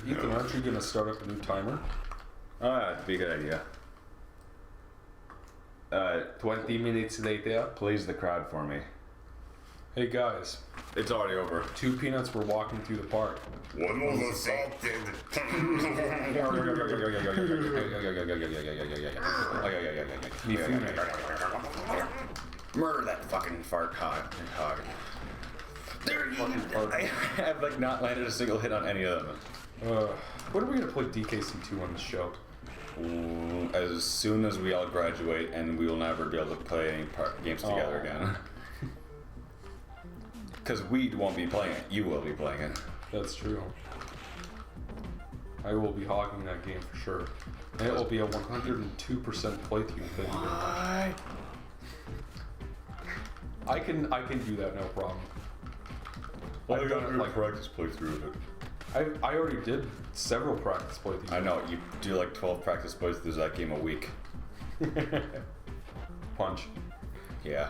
Ethan, aren't you gonna start up a new timer? That'd be a good idea. 20 minutes later. Please the crowd for me. Hey guys. It's already over. 2 peanuts were walking through the park. One was assaulted. Murder that fucking fart hog. I have like not landed a single hit on any of them. When are we gonna play DKC2 on the show? As soon as we all graduate, and we will never be able to play any games together again. Because we won't be playing it, you will be playing it. That's true. I will be hogging that game for sure. And it will be a 102% playthrough thing. I can do that, no problem. Well, I got like practice playthrough of it. I already did several practice playthroughs. I know, you do like 12 practice playthroughs of that game a week. Punch. Yeah.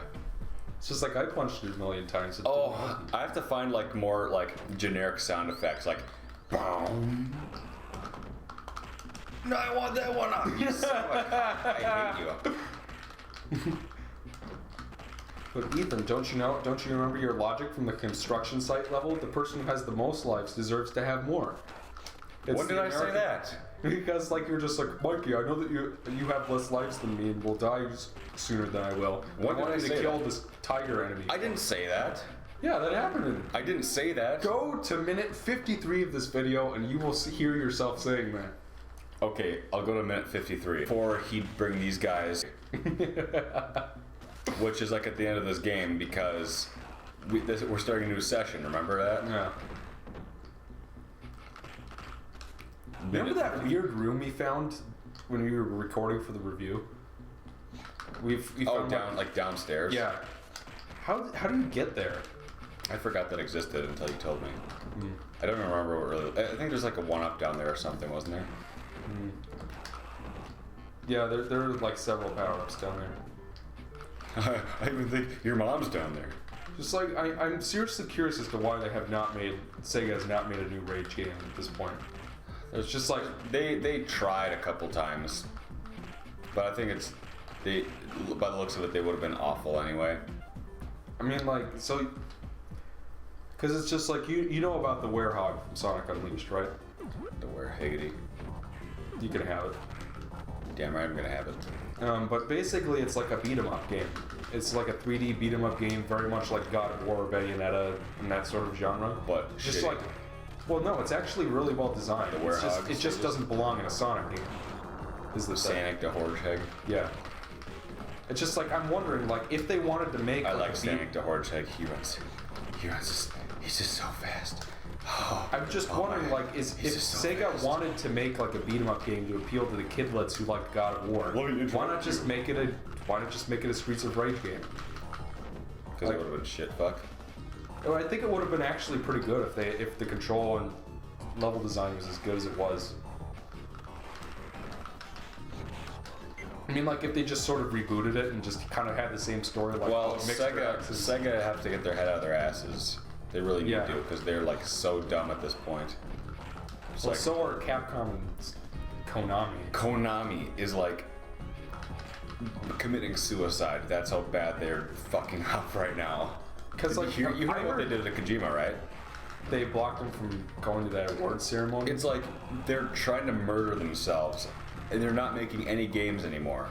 It's just like I punched it a million times. Oh, I have to find like more like generic sound effects, like boom. No, I want that one up. You suck. I hate you. But Ethan, don't you remember your logic from the construction site level? The person who has the most lives deserves to have more. When did I say that? Because like you're just like, Mikey, I know that you have less lives than me and will die sooner than I will. When did I say to kill this tiger enemy? I didn't say that. Yeah, that happened. I didn't say that. Go to minute 53 of this video and you will hear yourself saying that. Okay, I'll go to minute 53. Before he'd bring these guys, which is like at the end of this game because we're starting a new session. Remember that? Yeah. Remember that weird room we found when we were recording for the review? We found like downstairs. Yeah. How do you get there? I forgot that existed until you told me. I don't remember what really. I think there's like a 1-up down there or something, wasn't there? Yeah, there are like several power-ups down there. I even think your mom's down there. Just like I'm seriously curious as to why Sega has not made a new Rage game at this point. It's just like they tried a couple times, but I think by the looks of it they would have been awful anyway. I mean, like, so because it's just like you know about the Werehog from Sonic Unleashed, right? The Werehiggity. You can have it. Damn right, I'm gonna have it. But basically, it's like a beat 'em up game. It's like a 3D beat 'em up game, very much like God of War, Bayonetta, and that sort of genre. But just shitty. like, well, no, it's actually really well designed. It just doesn't belong in a Sonic game. Is the Sonic the Hedgehog? Yeah. It's just like I'm wondering, like, if they wanted to make. I like Sonic the Hedgehog. He runs. He's just so fast. Oh, I'm just wondering, like, if Sega wanted to make like a beat 'em up game to appeal to the kidlets who like God of War, why not just make it a Streets of Rage game? Because it would have been shit fuck. Well, I think it would have been actually pretty good if the control and level design was as good as it was. I mean, like if they just sort of rebooted it and just kind of had the same story. Like, well, Sega have to get their head out of their asses. They really need to, because they're like so dumb at this point. Well, like, so are Capcom and Konami. Konami is like committing suicide. That's how bad they're fucking up right now. Because like you heard what they did to Kojima, right? They blocked him from going to that award ceremony. It's like they're trying to murder themselves, and they're not making any games anymore.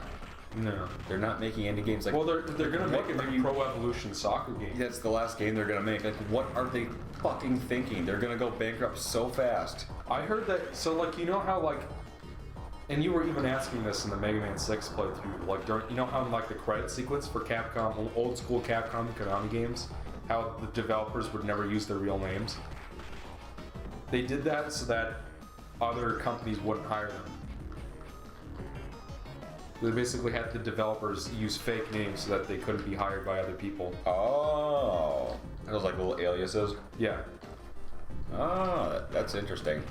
No, they're not making any games. Like, well, they're gonna make a new Pro Evolution Soccer game. That's the last game they're gonna make. Like, what are they fucking thinking? They're gonna go bankrupt so fast. I heard that. So, like, you know how like, and you were even asking this in the Mega Man 6 playthrough. Like, you know how in like the credit sequence for Capcom, old school Capcom Konami games, how the developers would never use their real names. They did that so that other companies wouldn't hire them. They basically had the developers use fake names so that they couldn't be hired by other people. Oh, those like little aliases. Yeah. Oh, that's interesting.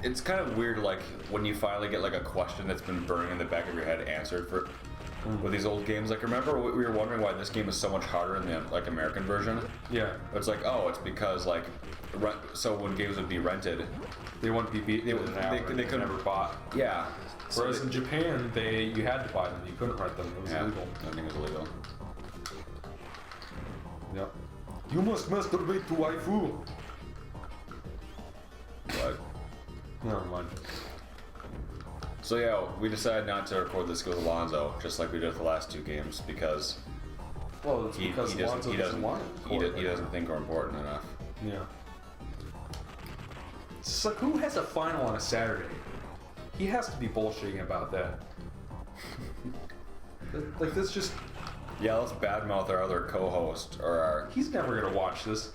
It's kind of weird, like when you finally get like a question that's been burning in the back of your head answered with these old games. Like, remember we were wondering why this game is so much harder in the like American version? Yeah. It's like, oh, it's because like so when games would be rented, They wouldn't be beaten in an hour. They could never bought. Yeah. Whereas in Japan, you had to buy them. You couldn't rent them. It was illegal. I think it was illegal. Yep. You must masturbate to waifu. What? Never mind. So yeah, we decided not to record this with Alonzo, just like we did with the last 2 games, because Well, it's because Alonzo doesn't want it. He doesn't think we're important enough. Yeah. It's like, who has a final on a Saturday? He has to be bullshitting about that. Like, this just... Yeah, let's badmouth our other co-host, or our... He's never gonna watch this.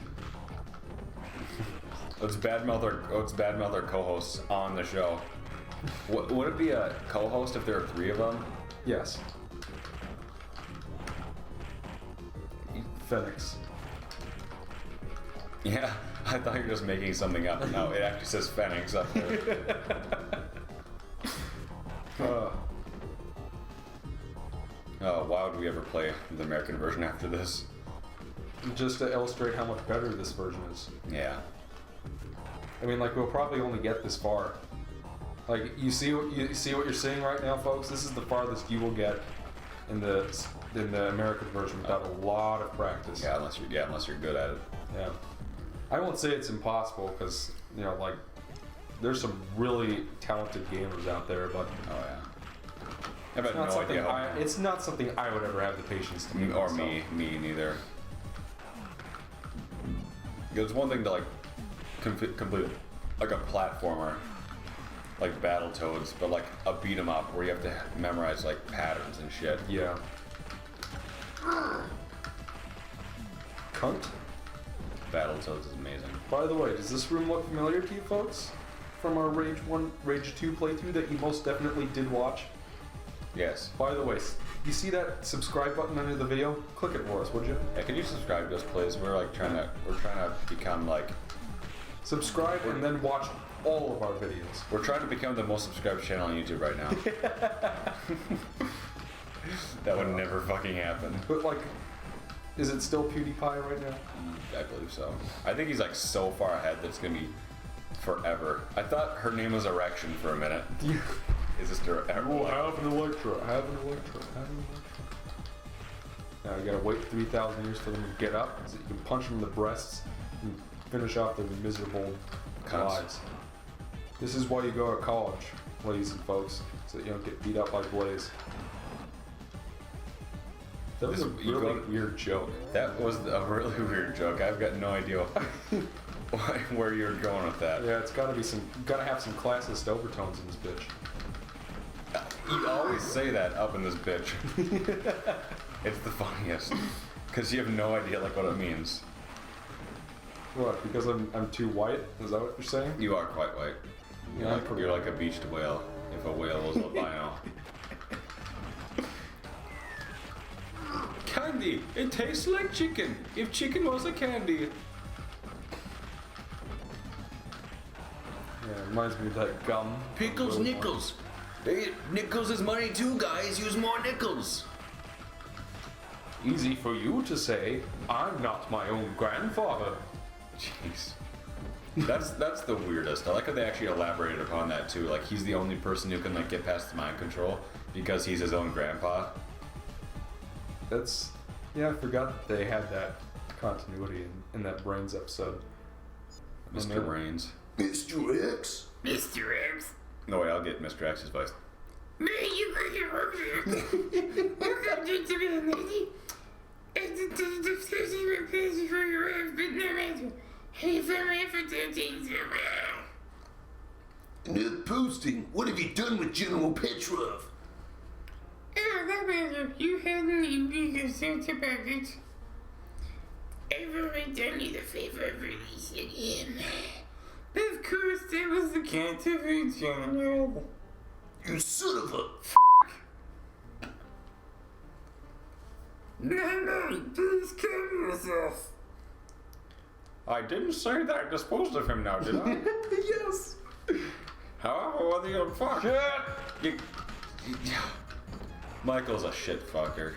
Let's badmouth our co-hosts on the show. Would it be a co-host if there are 3 of them? Yes. Phoenix. Yeah, I thought you were just making something up. No, it actually says Phoenix up there. Why would we ever play the American version after this? Just to illustrate how much better this version is. Yeah. I mean, like, we'll probably only get this far. Like, you see what you're seeing right now, folks? This is the farthest you will get in the American version without a lot of practice. Yeah, unless you're good at it. Yeah. I won't say it's impossible because, you know, like, there's some really talented gamers out there, but Oh yeah. I have no idea how. It's not something I would ever have the patience to do. Or myself. me neither. It's one thing to like complete like a platformer, like Battletoads, but like a beat 'em up where you have to memorize like patterns and shit. Yeah. Cunt. Battletoads is amazing. By the way, does this room look familiar to you folks? From our Rage 1, Rage 2 playthrough that you most definitely did watch? Yes. By the way, you see that subscribe button under the video? Click it for us, would you? Yeah, can you subscribe to us, please? We're trying to become like... Subscribe and then watch all of our videos. We're trying to become the most subscribed channel on YouTube right now. That would never fucking happen. But like, is it still PewDiePie right now? I believe so. I think he's like so far ahead that it's gonna be forever. I thought her name was Erection for a minute. Is this Oh, have an Electra. Have an Electra. Have an Electra. Now you gotta wait 3,000 years for them to get up so you can punch them in the breasts and finish off their miserable lives. This is why you go to college, ladies and folks, so that you don't get beat up like Blaze. That was a really weird joke. That was a really weird joke. I've got no idea where you're going with that. Yeah, it's gotta have some classist overtones in this bitch. You always say that up in this bitch. It's the funniest. Because you have no idea like what it means. What, because I'm too white? Is that what you're saying? You are quite white. Yeah, You're like a beached whale, if a whale was albino. Candy! It tastes like chicken! If chicken was a candy! Yeah, it reminds me of that gum. Pickles, nickels! Nickels is money too, guys. Use more nickels! Easy for you to say, I'm not my own grandfather. Jeez. That's the weirdest. I like how they actually elaborated upon that too. Like he's the only person who can like get past the mind control because he's his own grandpa. Yeah, I forgot that they had that continuity in that Brains episode. Mr. Brains. Mr. X? Mr. X? No way, I'll get Mr. X's voice. Man, you welcome to me, lady. And the station pleasure for your ass, but no matter. Any family for 13 Enough posting. What have you done with General Petrov? Oh, that matter. You hadn't even yourself about it. I've already done you the favor of releasing him. But of course, that was the cat of a general. You son of a No, please calm yourself. I didn't say that I disposed of him now, did I? Yes! However, whether you're fuck. Shit! Michael's a shit fucker.